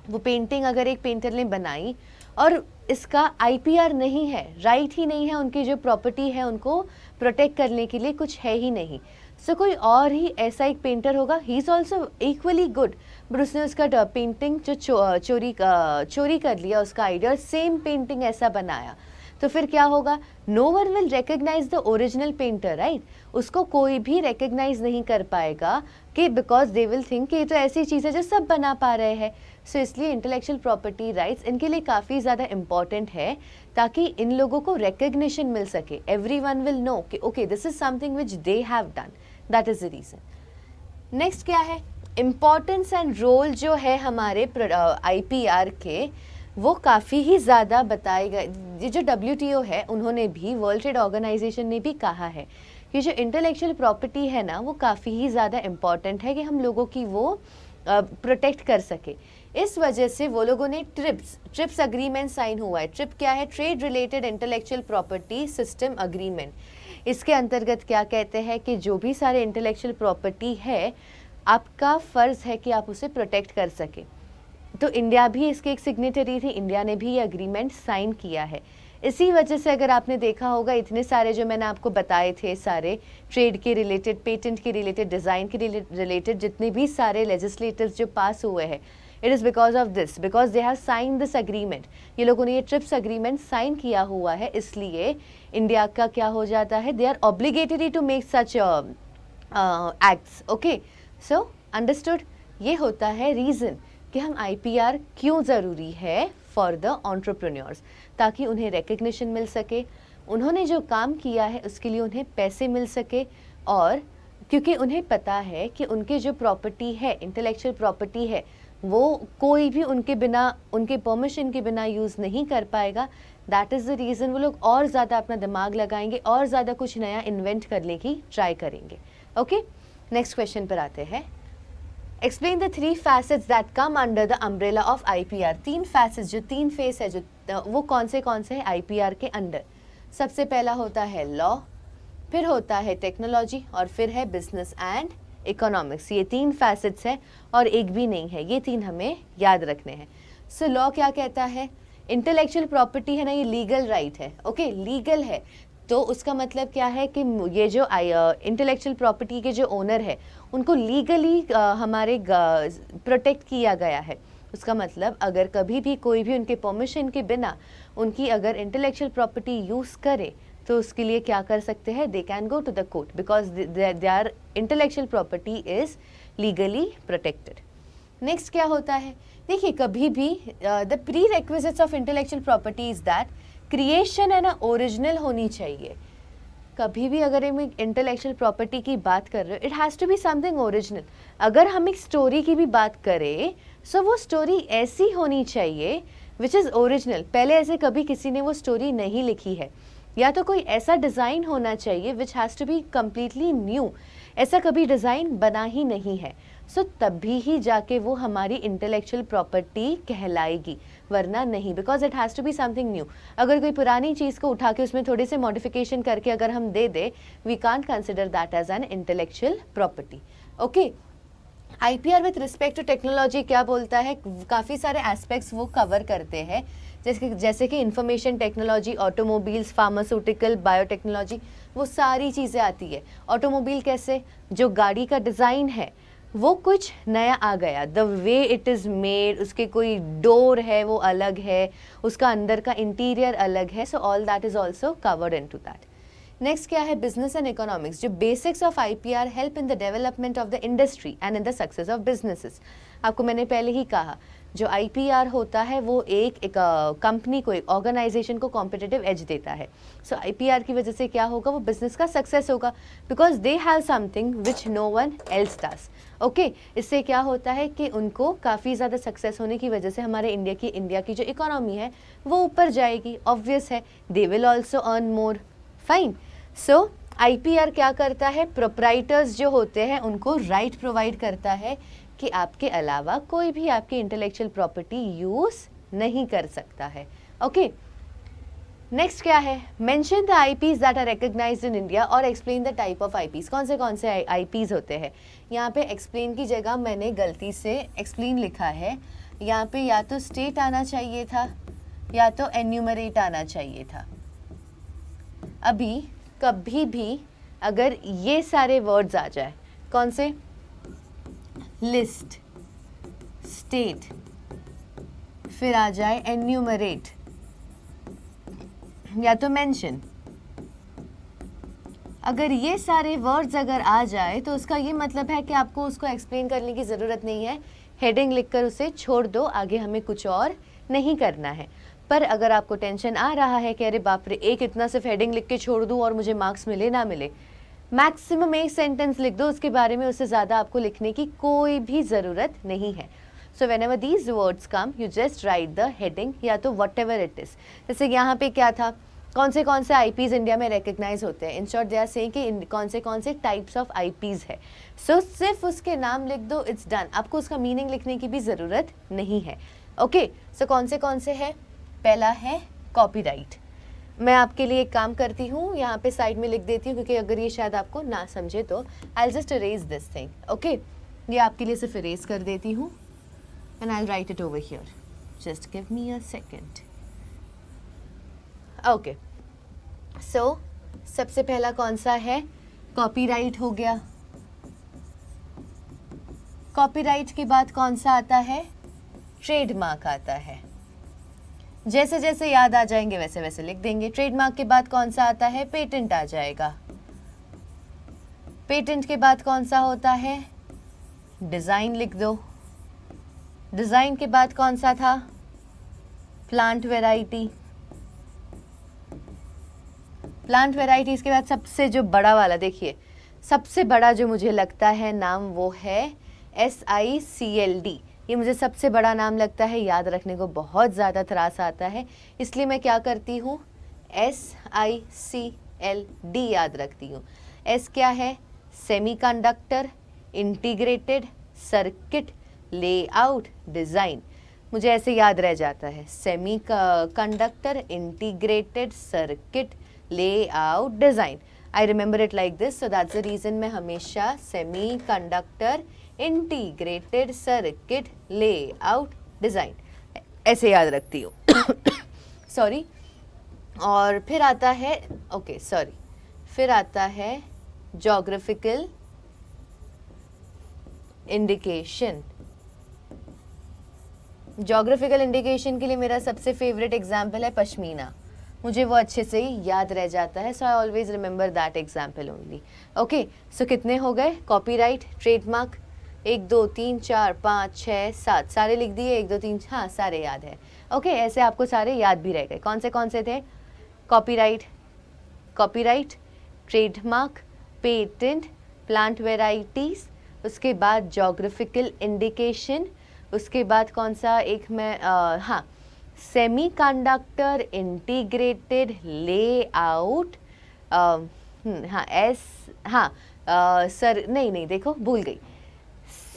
वो पेंटिंग अगर एक पेंटर ने बनाई और इसका आईपीआर नहीं है, राइट ही नहीं है, उनकी जो प्रॉपर्टी है उनको प्रोटेक्ट करने के लिए कुछ है ही नहीं, सो कोई और ही ऐसा एक पेंटर होगा, he is also equally good, but उसने उसका पेंटिंग जो चोरी कर लिया, उसका आइडिया, और सेम पेंटिंग ऐसा बनाया, तो फिर क्या होगा, no one will recognise the original painter, right. उसको कोई भी रिकग्नाइज नहीं कर पाएगा कि बिकॉज दे विल थिंक कि ये तो ऐसी चीज़ है जो सब बना पा रहे हैं। सो इसलिए इंटेलेक्चुअल प्रॉपर्टी राइट्स इनके लिए काफ़ी ज़्यादा इम्पॉर्टेंट है, ताकि इन लोगों को रिकग्निशन मिल सके। एवरी वन विल नो कि okay this is something which they have done, that is the reason. Next क्या है, इम्पॉर्टेंस एंड रोल जो है हमारे आईपीआर के, वो काफ़ी ही ज़्यादा बताए गए। ये जो WTO है, उन्होंने भी, वर्ल्ड ट्रेड ऑर्गेनाइजेशन ने भी कहा है कि जो इंटेलेक्चुअल प्रॉपर्टी है ना, वो काफ़ी ही ज़्यादा इम्पॉर्टेंट है कि हम लोगों की वो प्रोटेक्ट कर सके। इस वजह से वो लोगों ने ट्रिप्स अग्रीमेंट साइन हुआ है। ट्रिप क्या है, trade related intellectual property system agreement. इसके अंतर्गत क्या कहते हैं कि जो भी सारे इंटेलेक्चुअल प्रॉपर्टी है, आपका फ़र्ज़ है कि आप उसे प्रोटेक्ट कर सके। तो इंडिया भी इसके एक सिग्नेटरी थी, इंडिया ने भी ये अग्रीमेंट साइन किया है। इसी वजह से अगर आपने देखा होगा, इतने सारे जो मैंने आपको बताए थे, सारे ट्रेड के रिलेटेड, पेटेंट के रिलेटेड, डिज़ाइन के रिलेटेड जितने भी सारे लेजिस्लेटिव्स जो पास हुए हैं, it is because of this, because they have sign this agreement. ये लोगों ने ये ट्रिप्स अग्रीमेंट साइन किया हुआ है, इसलिए इंडिया का क्या हो जाता है, they are obligatory to make such acts. Okay, so understood. ये होता है रीज़न कि हम आईपीआर क्यों ज़रूरी है फॉर द एंटरप्रेन्योर्स, ताकि उन्हें रिकग्निशन मिल सके, उन्होंने जो काम किया है उसके लिए उन्हें पैसे मिल सके, और क्योंकि उन्हें पता है कि उनके जो प्रॉपर्टी है, इंटेलेक्चुअल प्रॉपर्टी है, वो कोई भी उनके बिना, उनके परमिशन के बिना यूज़ नहीं कर पाएगा। दैट इज़ द रीज़न वो लोग और ज़्यादा अपना दिमाग लगाएंगे और ज़्यादा कुछ नया इन्वेंट करने की ट्राई करेंगे। ओके, नेक्स्ट क्वेश्चन पर आते हैं। Explain the 3 facets that come under the umbrella of IPR. 3 facets, जो 3 फेस है, जो वो कौन से हैं आईपीआर के अंडर। सबसे पहला होता है लॉ, फिर होता है टेक्नोलॉजी, और फिर है बिजनेस एंड इकोनॉमिक्स। ये 3 facets है और एक भी नहीं है, ये 3 हमें याद रखने हैं। सो लॉ क्या कहता है, इंटेलेक्चुअल प्रॉपर्टी है ना, ये लीगल राइट है। ओके, लीगल है, तो उसका मतलब क्या है कि ये जो इंटेलेक्चुअल प्रॉपर्टी के जो ओनर है, उनको लीगली हमारे प्रोटेक्ट किया गया है। उसका मतलब अगर कभी भी कोई भी उनके परमिशन के बिना उनकी अगर इंटेलेक्चुअल प्रॉपर्टी यूज़ करे, तो उसके लिए क्या कर सकते हैं, they can go to the court because their intellectual property is legally protected. Next क्या होता है, देखिए कभी भी the prerequisites of intellectual property is that creation है ना ओरिजिनल होनी चाहिए। कभी भी अगर हम इंटेलेक्चुअल प्रॉपर्टी की बात कर रहे हो, it has to be something original. अगर हम एक स्टोरी की भी बात करें, सो वो स्टोरी ऐसी होनी चाहिए विच इज़ ओरिजिनल। पहले ऐसे कभी किसी ने वो स्टोरी नहीं लिखी है, या तो कोई ऐसा डिज़ाइन होना चाहिए which has to be completely new. ऐसा कभी डिज़ाइन बना ही नहीं है, सो तभी ही जाके वो हमारी इंटेलेक्चुअल प्रॉपर्टी कहलाएगी, वरना नहीं, because it has to be something new. अगर कोई पुरानी चीज़ को उठा के उसमें थोड़े से मॉडिफिकेशन करके अगर हम दे दे, we can't consider that as an intellectual property. Okay, IPR with respect to technology क्या बोलता है, काफ़ी सारे एस्पेक्ट्स वो कवर करते हैं, जैसे कि information technology, automobiles, pharmaceutical, biotechnology, वो सारी चीज़ें आती है। ऑटोमोबाइल कैसे, जो गाड़ी का डिज़ाइन है वो कुछ नया आ गया, the way it is made, उसके कोई डोर है वो अलग है, उसका अंदर का इंटीरियर अलग है, so all that is also covered into that. Next क्या है, बिजनेस एंड इकोनॉमिक्स, जो basics of IPR help in the development of the industry and in the success of businesses. आपको मैंने पहले ही कहा, जो आईपीआर होता है वो एक कंपनी को, एक ऑर्गेनाइजेशन को कॉम्पिटिटिव एज देता है। सो आईपीआर की वजह से क्या होगा, वो बिजनेस का सक्सेस होगा, because they have something which no one else does. Okay, इससे क्या होता है कि उनको काफ़ी ज़्यादा सक्सेस होने की वजह से हमारे इंडिया की जो इकोनॉमी है वो ऊपर जाएगी, ऑब्वियस है, they will also earn more. Fine. So IPR क्या करता है, प्रोप्राइटर्स जो होते हैं उनको राइट प्रोवाइड करता है कि आपके अलावा कोई भी आपकी इंटेलेक्चुअल प्रॉपर्टी यूज़ नहीं कर सकता है। ओके, नेक्स्ट क्या है, mention the IPs that are recognised in India और explain the type of IPs. कौन से आईपीज होते हैं, यहाँ पे एक्सप्लेन की जगह मैंने गलती से एक्सप्लेन लिखा है, यहाँ पे या तो स्टेट आना चाहिए था या तो एन्यूमरेट आना चाहिए था। अभी कभी भी अगर ये सारे वर्ड्स आ जाए, कौन से, लिस्ट, स्टेट, फिर आ जाए एन्यूमरेट या तो मेंशन, अगर ये सारे वर्ड्स अगर आ जाए तो उसका ये मतलब है कि आपको उसको एक्सप्लेन करने की ज़रूरत नहीं है, हेडिंग लिखकर उसे छोड़ दो, आगे हमें कुछ और नहीं करना है। पर अगर आपको टेंशन आ रहा है कि अरे बाप रे, एक इतना सिर्फ हेडिंग लिख के छोड़ दूँ और मुझे मार्क्स मिले ना मिले, मैक्सिमम एक सेंटेंस लिख दो उसके बारे में, उससे ज़्यादा आपको लिखने की कोई भी ज़रूरत नहीं है। So when ever these words come, you just right the heading या तो वट एवर इट इज़। जैसे यहाँ पे क्या था, कौन से आईपीज़ इंडिया में रिकग्नाइज होते हैं, in short they are saying कि कौन से टाइप्स ऑफ आईपीज़ है। सो सिर्फ उसके नाम लिख दो, इट्स डन, आपको उसका मीनिंग लिखने की भी ज़रूरत नहीं है। ओके, सो कौन से है, पहला है कॉपीराइट। मैं आपके लिए एक काम करती हूँ, यहाँ पे साइड में लिख देती हूँ, क्योंकि अगर ये शायद आपको ना समझे तो I just erase this thing. Okay, ये आपके लिए सिर्फ इरेज कर देती हूँ and I write it over here, just give me a second. Okay, so सबसे पहला कौन सा है, कॉपीराइट हो गया। कॉपीराइट के बाद कौन सा आता है, ट्रेडमार्क आता है। जैसे जैसे याद आ जाएंगे वैसे वैसे लिख देंगे। ट्रेडमार्क के बाद कौन सा आता है, पेटेंट आ जाएगा। पेटेंट के बाद कौन सा होता है, डिज़ाइन लिख दो। डिज़ाइन के बाद कौन सा था, प्लांट वैरायटी। प्लांट वैरायटीज़ के बाद सबसे जो बड़ा वाला, देखिए सबसे बड़ा जो मुझे लगता है नाम, वो है SICLD। ये मुझे सबसे बड़ा नाम लगता है, याद रखने को बहुत ज़्यादा त्रास आता है, इसलिए मैं क्या करती हूँ, SICLD याद रखती हूँ। S क्या है, semiconductor integrated circuit layout design, मुझे ऐसे याद रह जाता है, semiconductor integrated circuit layout design. I remember it like this, so that's the reason मैं हमेशा semiconductor integrated circuit layout design ऐसे याद रखती हूँ। सॉरी। और फिर आता है, ओके सॉरी, फिर आता है ज्योग्राफिकल इंडिकेशन। ज्योग्राफिकल इंडिकेशन के लिए मेरा सबसे फेवरेट एग्जाम्पल है पश्मीना। मुझे वो अच्छे से याद रह जाता है, so I always remember that example only. Okay, so कितने हो गए? कॉपीराइट, ट्रेडमार्क, 1 2 3 4 5 6 7 सारे लिख दिए, 1 2 3, हाँ सारे याद है। ओके, ऐसे आपको सारे याद भी रह गए। कौन से थे? Copyright, trademark, patent, plant varieties, उसके बाद जोग्राफिकल इंडिकेशन, उसके बाद कौन सा एक मैं हाँ, सेमी कंडक्टर इंटीग्रेटेड लेआउट, हाँ सर नहीं देखो भूल गई,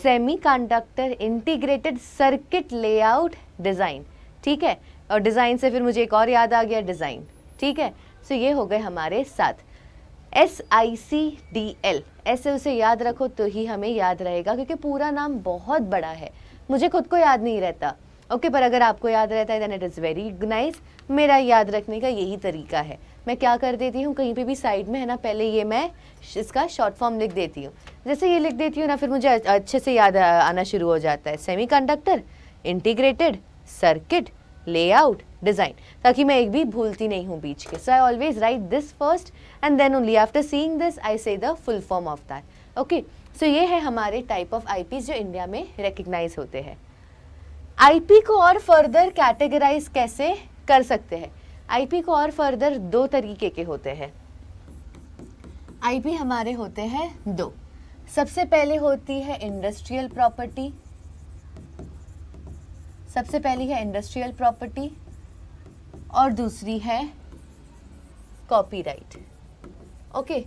semi conductor integrated circuit layout design, ठीक है। और डिज़ाइन से फिर मुझे एक और याद आ गया, डिज़ाइन, ठीक है। सो ये हो गए हमारे 7। SICDL, ऐसे उसे याद रखो तो ही हमें याद रहेगा, क्योंकि पूरा नाम बहुत बड़ा है, मुझे खुद को याद नहीं रहता। ओके, पर अगर आपको याद रहता है then it is very nice. मेरा याद रखने का यही तरीका है, मैं क्या कर देती हूँ, कहीं पे भी साइड में है ना, पहले ये मैं इसका शॉर्ट फॉर्म लिख देती हूँ। जैसे ये लिख देती हूँ ना, फिर मुझे अच्छे से याद आना शुरू हो जाता है, semiconductor integrated circuit layout design, ताकि मैं एक भी भूलती नहीं हूँ बीच के। So I always write this first and then only after seeing this I say the full form of that. Okay, so ये है हमारे टाइप ऑफ आईपीज जो इंडिया में रिकग्नाइज होते हैं। आईपी को और फर्दर कैटेगराइज कैसे कर सकते हैं? आईपी को और फर्दर 2 तरीके के होते हैं। आईपी हमारे होते हैं 2। सबसे पहले होती है इंडस्ट्रियल प्रॉपर्टी, सबसे पहली है इंडस्ट्रियल प्रॉपर्टी और दूसरी है कॉपीराइट। ओके,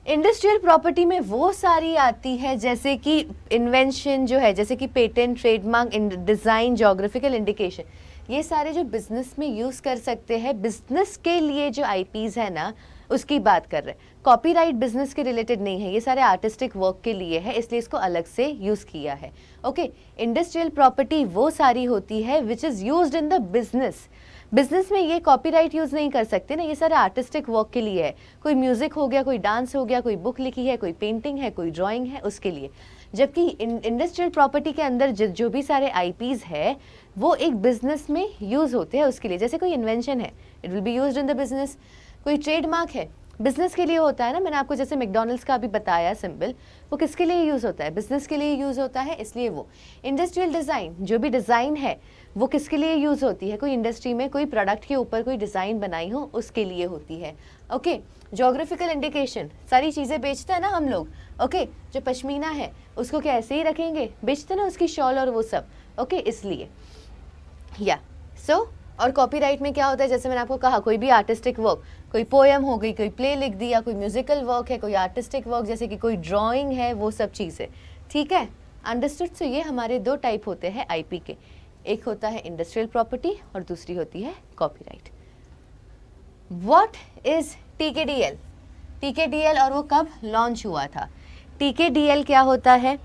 इंडस्ट्रियल प्रॉपर्टी में वो सारी आती है जैसे कि इन्वेंशन जो है, जैसे कि patent, trademark, design, geographical indication, ये सारे जो बिजनेस में यूज़ कर सकते हैं, बिजनेस के लिए जो आईपीज़ है ना, उसकी बात कर रहे हैं। कॉपीराइट बिजनेस के रिलेटेड नहीं है, ये सारे आर्टिस्टिक वर्क के लिए है, इसलिए इसको अलग से यूज़ किया है। ओके, इंडस्ट्रियल प्रॉपर्टी वो सारी होती है which is used in the business. Business में ये कॉपीराइट यूज़ नहीं कर सकते ना, ये सारे आर्टिस्टिक वर्क के लिए है। कोई म्यूज़िक हो गया, कोई डांस हो गया, कोई बुक लिखी है, कोई पेंटिंग है, कोई ड्राइंग है, उसके लिए। जबकि इंडस्ट्रियल प्रॉपर्टी के अंदर जो भी सारे आईपीज़ है वो एक बिजनेस में यूज़ होते हैं उसके लिए। जैसे कोई इन्वेंशन है, it will be used in the business. कोई ट्रेडमार्क है, बिजनेस के लिए होता है ना, मैंने आपको जैसे मैकडॉनल्ड्स का भी बताया सिंबल, वो किसके लिए यूज़ होता है? बिजनेस के लिए यूज़ होता है, इसलिए वो। इंडस्ट्रियल डिज़ाइन, जो भी डिज़ाइन है वो किसके लिए यूज़ होती है? कोई इंडस्ट्री में कोई प्रोडक्ट के ऊपर कोई डिज़ाइन बनाई हो उसके लिए होती है। ओके, जोग्राफिकल इंडिकेशन, सारी चीज़ें बेचते हैं ना हम लोग। ओके, जो पश्मीना है उसको क्या ऐसे ही रखेंगे? बेचते ना उसकी शॉल और वो सब। ओके, इसलिए या सो और कॉपीराइट में क्या होता है, जैसे मैंने आपको कहा, कोई भी आर्टिस्टिक वर्क, कोई पोएम हो गई, कोई प्ले लिख दिया, कोई म्यूजिकल वर्क है, कोई आर्टिस्टिक वर्क जैसे कि कोई ड्राइंग है, वो सब चीज़ें। ठीक है, अंडरस्टूड। सो ये हमारे 2 टाइप होते हैं आईपी के, एक होता है इंडस्ट्रियल प्रॉपर्टी और दूसरी होती है copyright. What is TKDL? TKDL और वो कब लॉन्च हुआ था? टीकेडीएल क्या होता है?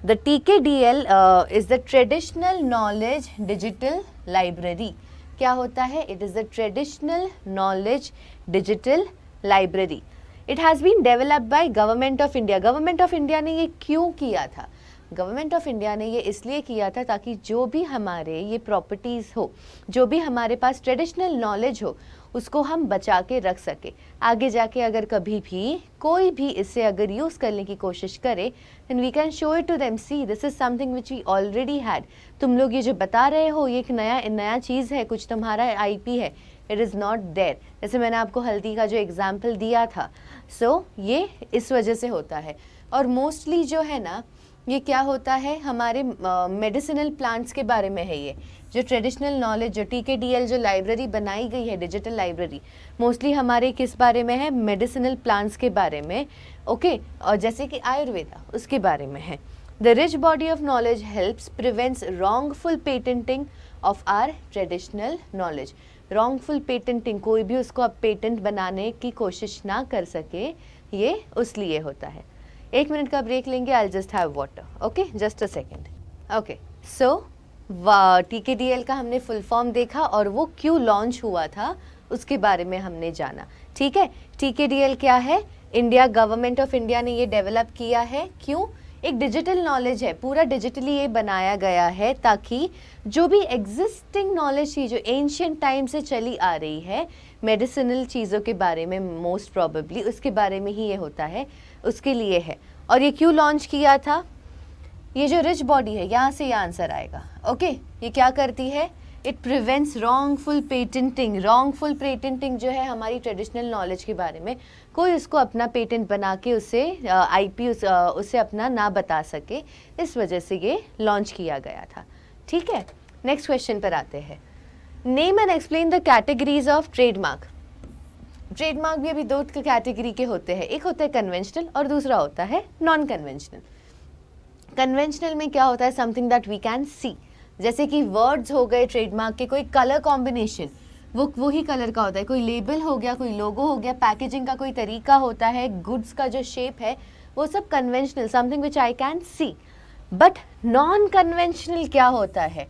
The TKDL is the traditional knowledge digital library. क्या होता है? It is the traditional knowledge digital library. It has been developed by government of India. Government of India ने ये क्यों किया था? गवर्नमेंट ऑफ इंडिया ने ये इसलिए किया था ताकि जो भी हमारे ये प्रॉपर्टीज़ हो, जो भी हमारे पास ट्रेडिशनल नॉलेज हो, उसको हम बचा के रख सके। आगे जाके अगर कभी भी कोई भी इसे अगर यूज़ करने की कोशिश करे, then we can show it to them, see this is something which we already had. तुम लोग ये जो बता रहे हो ये एक नया चीज़ है, कुछ तुम्हारा आईपी है, इट इज़ नॉट देयर। जैसे मैंने आपको हल्दी का जो एग्जाम्पल दिया था, सो ये इस वजह से होता है। और मोस्टली जो है ना, ये क्या होता है, हमारे मेडिसिनल प्लांट्स के बारे में है। ये जो ट्रेडिशनल नॉलेज, जो टीकेडीएल जो लाइब्रेरी बनाई गई है, डिजिटल लाइब्रेरी, मोस्टली हमारे किस बारे में है? मेडिसिनल प्लांट्स के बारे में। ओके, और जैसे कि आयुर्वेदा, उसके बारे में है। The rich body of knowledge helps prevents wrongful patenting of our traditional knowledge. Wrongful patenting, कोई भी उसको अब पेटेंट बनाने की कोशिश ना कर सके, ये उस लिए होता है। 1 मिनट का ब्रेक लेंगे, I just have water. Okay, just a second. Okay, so TKDL का हमने फुल फॉर्म देखा और वो क्यों लॉन्च हुआ था उसके बारे में हमने जाना। ठीक है, टीकेडीएल क्या है? इंडिया, गवर्नमेंट ऑफ इंडिया ने ये डेवलप किया है। क्यों? एक डिजिटल नॉलेज है, पूरा डिजिटली ये बनाया गया है ताकि जो भी एग्जिस्टिंग नॉलेज थी जो एंशियंट टाइम से चली आ रही है मेडिसिनल चीज़ों के बारे में, मोस्ट प्रोबेबली उसके बारे में ही ये होता है, उसके लिए है। और ये क्यों लॉन्च किया था? ये जो रिच बॉडी है, यहाँ से ये आंसर आएगा। ओके, ये क्या करती है? It prevents wrongful patenting. Wrongful patenting जो है हमारी ट्रेडिशनल नॉलेज के बारे में, कोई उसको अपना पेटेंट बना के उसे आईपी उसे अपना ना बता सके, इस वजह से ये लॉन्च किया गया था। ठीक है, नेक्स्ट क्वेश्चन पर आते हैं। Name and explain the categories of trademark. Trademark भी अभी दो कैटेगरी के होते हैं, एक होता है कन्वेंशनल और दूसरा होता है नॉन कन्वेंशनल। कन्वेंशनल में क्या होता है? Something that we can see, जैसे कि वर्ड्स हो गए ट्रेडमार्क के, कोई कलर कॉम्बिनेशन वो ही कलर का होता है, कोई लेबल हो गया, कोई लोगो हो गया, पैकेजिंग का कोई तरीका होता है, गुड्स का जो शेप है, वो सब conventional, something which I can see. But non conventional क्या होता है?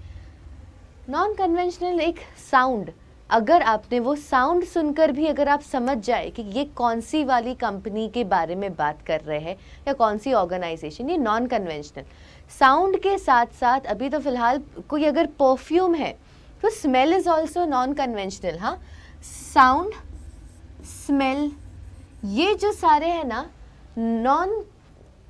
नॉन कन्वेंशनल एक साउंड, अगर आपने वो साउंड सुनकर भी अगर आप समझ जाए कि ये कौन सी वाली कंपनी के बारे में बात कर रहे हैं या कौन सी ऑर्गेनाइजेशन, ये नॉन कन्वेंशनल। साउंड के साथ साथ अभी तो फिलहाल कोई अगर परफ्यूम है तो smell is also non conventional. हाँ, साउंड, स्मेल, ये जो सारे हैं ना नॉन,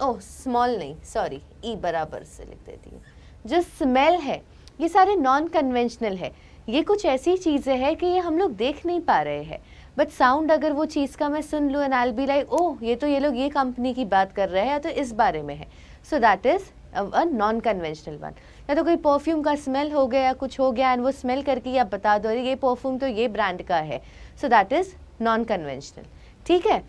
ओह स्मॉल नहीं, सॉरी, ई बराबर से लिख देती हूँ। जो स्मेल है ये सारे नॉन कन्वेंशनल है। ये कुछ ऐसी चीज़ें हैं कि ये हम लोग देख नहीं पा रहे हैं, बट साउंड अगर वो चीज़ का मैं सुन लूँ and I will be like, oh ये तो ये लोग ये कंपनी की बात कर रहे हैं, तो इस बारे में है, so that is a non conventional one. या तो कोई परफ्यूम का स्मेल हो गया या कुछ हो गया एंड वो स्मेल करके आप बता दो ये परफ्यूम तो ये ब्रांड का है, so that is non conventional. ठीक है,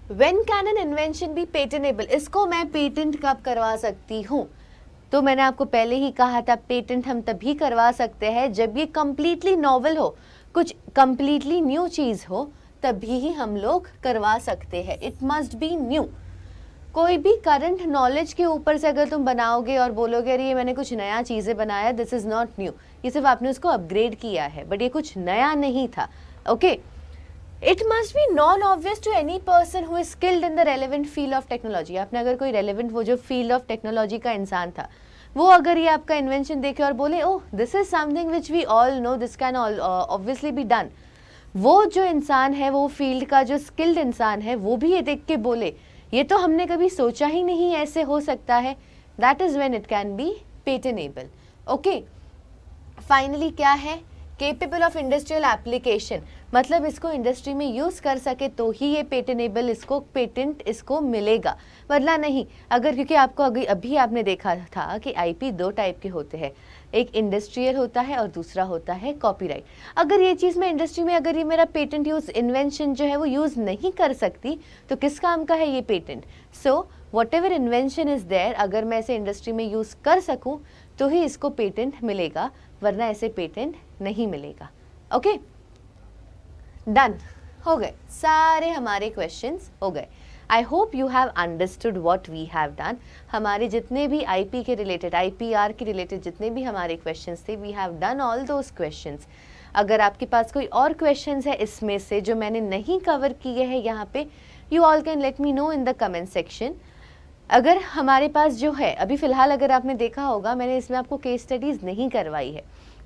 when can an invention be patentable, इसको मैं पेटेंट कब करवा सकती हूँ? तो मैंने आपको पहले ही कहा था पेटेंट हम तभी करवा सकते हैं जब ये कंप्लीटली नॉवल हो, कुछ कंप्लीटली न्यू चीज़ हो, तभी ही हम लोग करवा सकते हैं। It must B new. कोई भी करंट नॉलेज के ऊपर से अगर तुम बनाओगे और बोलोगे अरे ये मैंने कुछ नया चीज़ें बनाया, दिस इज़ नॉट न्यू, ये सिर्फ आपने उसको अपग्रेड किया है, बट ये कुछ नया नहीं था। Okay, it must be non obvious to any person who is skilled in the relevant field of technology. आपने अगर कोई रेलिवेंट वो जो फील्ड ऑफ टेक्नोलॉजी का इंसान था, वो अगर ये आपका इन्वेंशन देखे और बोले oh this is something which we all know, this can obviously be done, वो जो इंसान है, वो फील्ड का जो स्किल्ड इंसान है, वो भी ये देख के बोले ये तो हमने कभी सोचा ही नहीं ऐसे हो सकता है, that is when it can be patentable. Okay, finally क्या है? केपेबल ऑफ इंडस्ट्रियल एप्लीकेशन, मतलब इसको इंडस्ट्री में यूज़ कर सके तो ही ये पेटेनेबल, इसको पेटेंट इसको मिलेगा, वरना नहीं। अगर क्योंकि आपको अभी आपने देखा था कि आईपी दो टाइप के होते हैं, एक इंडस्ट्रियल होता है और दूसरा होता है कॉपीराइट। अगर ये चीज़ मैं इंडस्ट्री में, अगर ये मेरा पेटेंट यूज़ इन्वेंशन जो है वो यूज़ नहीं कर सकती तो किस काम का है ये patent? So whatever invention is there, अगर मैं इसे इंडस्ट्री में यूज़ कर सकूँ तो ही इसको पेटेंट मिलेगा, वरना ऐसे पेटेंट नहीं मिलेगा। ओके, डन, हो गए सारे हमारे क्वेश्चंस हो गए। I hope you have understood what we have done. हमारे जितने भी आईपी के रिलेटेड, आईपीआर के रिलेटेड जितने भी हमारे क्वेश्चंस थे, we have done all those questions. अगर आपके पास कोई और क्वेश्चंस है इसमें से जो मैंने नहीं कवर किए हैं यहाँ पे, you all can let me know in the comment section. अगर हमारे पास जो है अभी फ़िलहाल, अगर आपने देखा होगा मैंने इसमें आपको केस स्टडीज़ नहीं करवाई है।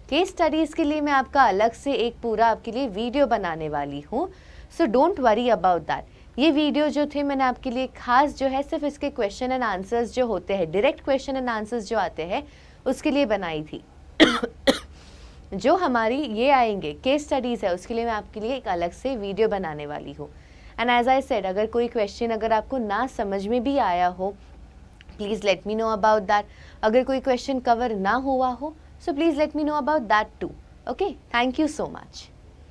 केस स्टडीज़ के लिए मैं आपका अलग से एक पूरा आपके लिए वीडियो बनाने वाली हूँ, so don't worry about that. ये वीडियो जो थे मैंने आपके लिए खास जो है सिर्फ इसके क्वेश्चन एंड आंसर्स जो होते हैं, डायरेक्ट क्वेश्चन एंड आंसर्स जो आते हैं उसके लिए बनाई थी। जो हमारी ये आएंगे केस स्टडीज़ है, उसके लिए मैं आपके लिए एक अलग से वीडियो बनाने वाली हूँ। एंड एज आई सेड, अगर कोई क्वेश्चन अगर आपको ना समझ में भी आया हो, please let me know about that. अगर कोई क्वेश्चन कवर ना हुआ हो, so please let me know about that too. Okay, thank you so much.